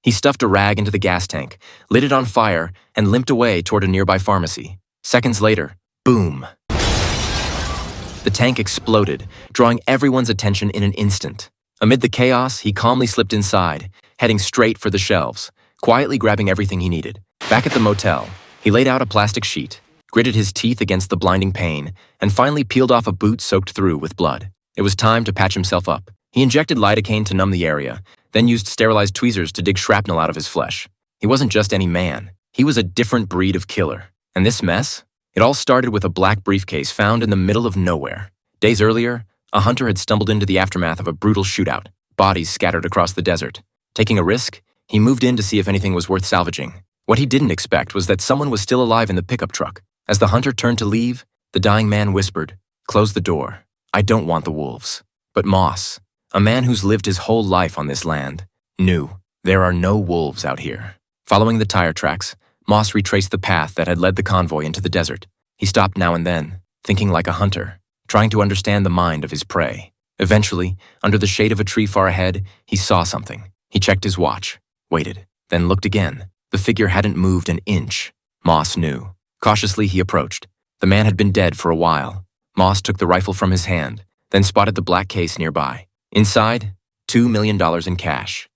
He stuffed a rag into the gas tank, lit it on fire, and limped away toward a nearby pharmacy. Seconds later, boom! The tank exploded, drawing everyone's attention in an instant. Amid the chaos, he calmly slipped inside, heading straight for the shelves, quietly grabbing everything he needed. Back at the motel, he laid out a plastic sheet, gritted his teeth against the blinding pain, and finally peeled off a boot soaked through with blood. It was time to patch himself up. He injected lidocaine to numb the area, then used sterilized tweezers to dig shrapnel out of his flesh. He wasn't just any man. He was a different breed of killer. And this mess? It all started with a black briefcase found in the middle of nowhere. Days earlier, a hunter had stumbled into the aftermath of a brutal shootout, bodies scattered across the desert. Taking a risk, he moved in to see if anything was worth salvaging. What he didn't expect was that someone was still alive in the pickup truck. As the hunter turned to leave, the dying man whispered, "Close the door. I don't want the wolves." But Moss, a man who's lived his whole life on this land, knew there are no wolves out here. Following the tire tracks, Moss retraced the path that had led the convoy into the desert. He stopped now and then, thinking like a hunter, trying to understand the mind of his prey. Eventually, under the shade of a tree far ahead, he saw something. He checked his watch, waited, then looked again. The figure hadn't moved an inch. Moss knew. Cautiously, he approached. The man had been dead for a while. Moss took the rifle from his hand, then spotted the black case nearby. Inside, $2 million in cash.